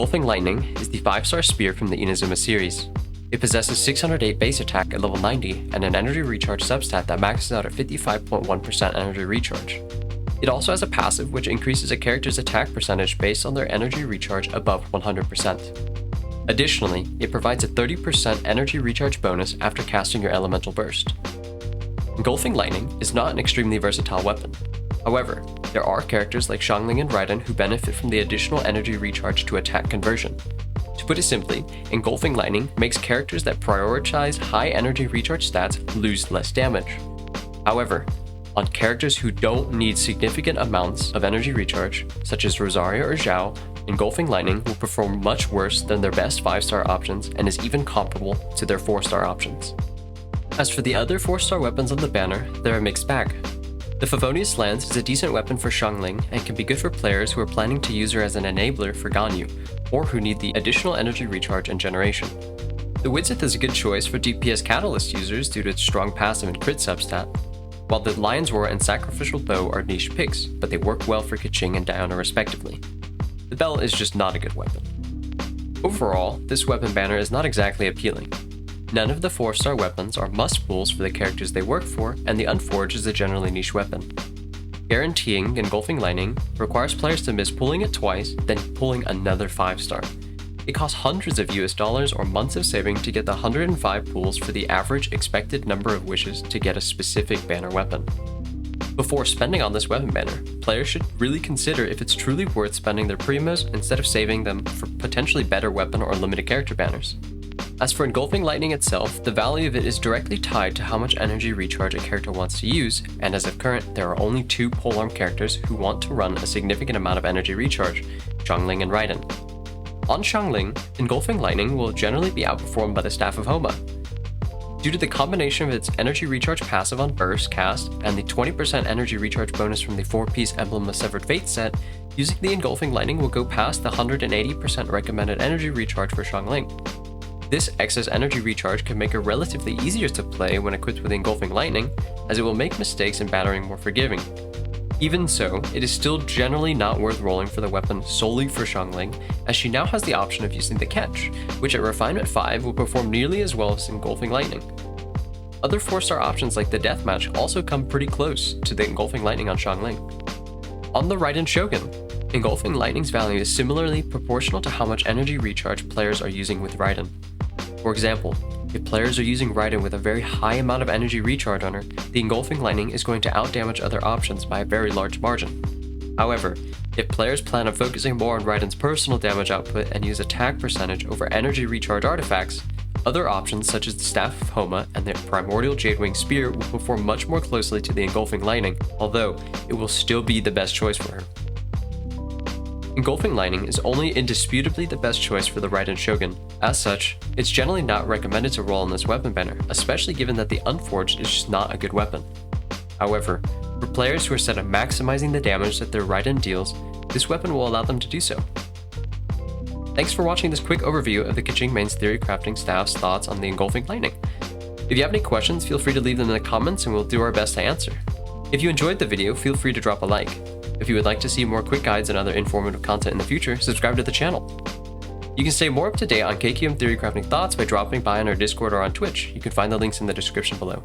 Engulfing Lightning is the 5-star spear from the Inazuma series. It possesses 608 base attack at level 90 and an energy recharge substat that maxes out at 55.1% energy recharge. It also has a passive which increases a character's attack percentage based on their energy recharge above 100%. Additionally, it provides a 30% energy recharge bonus after casting your elemental burst. Engulfing Lightning is not an extremely versatile weapon. However, there are characters like Xiangling and Raiden who benefit from the additional energy recharge to attack conversion. To put it simply, Engulfing Lightning makes characters that prioritize high energy recharge stats lose less damage. However, on characters who don't need significant amounts of energy recharge, such as Rosario or Zhao, Engulfing Lightning will perform much worse than their best 5-star options and is even comparable to their 4-star options. As for the other 4-star weapons on the banner, they're a mixed bag. The Favonius Lance is a decent weapon for Xiangling and can be good for players who are planning to use her as an enabler for Ganyu, or who need the additional energy recharge and generation. The Widsith is a good choice for DPS Catalyst users due to its strong passive and crit substat, while the Lion's Roar and Sacrificial Bow are niche picks, but they work well for Keqing and Diana respectively. The Bell is just not a good weapon. Overall, this weapon banner is not exactly appealing. None of the 4-star weapons are must-pulls for the characters they work for, and the Unforged is a generally niche weapon. Guaranteeing Engulfing Lightning requires players to miss pulling it twice, then pulling another 5-star. It costs hundreds of US dollars or months of saving to get the 105 pulls for the average expected number of wishes to get a specific banner weapon. Before spending on this weapon banner, players should really consider if it's truly worth spending their primos instead of saving them for potentially better weapon or limited character banners. As for Engulfing Lightning itself, the value of it is directly tied to how much energy recharge a character wants to use, and as of current, there are only 2 polearm characters who want to run a significant amount of energy recharge, Xiangling and Raiden. On Xiangling, Engulfing Lightning will generally be outperformed by the Staff of Homa. Due to the combination of its energy recharge passive on burst cast and the 20% energy recharge bonus from the 4-piece Emblem of Severed Fate set, using the Engulfing Lightning will go past the 180% recommended energy recharge for Xiangling. This excess energy recharge can make it relatively easier to play when equipped with Engulfing Lightning, as it will make mistakes and battering more forgiving. Even so, it is still generally not worth rolling for the weapon solely for Xiangling, as she now has the option of using the Catch, which at Refinement 5 will perform nearly as well as Engulfing Lightning. Other 4-star options like the Deathmatch also come pretty close to the Engulfing Lightning on Xiangling. On the Raiden Shogun, Engulfing Lightning's value is similarly proportional to how much energy recharge players are using with Raiden. For example, if players are using Raiden with a very high amount of energy recharge on her, the Engulfing Lightning is going to outdamage other options by a very large margin. However, if players plan on focusing more on Raiden's personal damage output and use attack percentage over energy recharge artifacts, other options such as the Staff of Homa and the Primordial Jadewing Spear will perform much more closely to the Engulfing Lightning, although it will still be the best choice for her. Engulfing Lightning is only indisputably the best choice for the Raiden Shogun. As such, it's generally not recommended to roll in this weapon banner, especially given that the Unforged is just not a good weapon. However, for players who are set on maximizing the damage that their Raiden deals, this weapon will allow them to do so. Thanks for watching this quick overview of the Keqing Main's Theory Crafting staff's thoughts on the Engulfing Lightning. If you have any questions, feel free to leave them in the comments and we'll do our best to answer. If you enjoyed the video, feel free to drop a like. If you would like to see more quick guides and other informative content in the future, subscribe to the channel. You can stay more up to date on KQM Theory Crafting thoughts by dropping by on our Discord or on Twitch. You can find the links in the description below.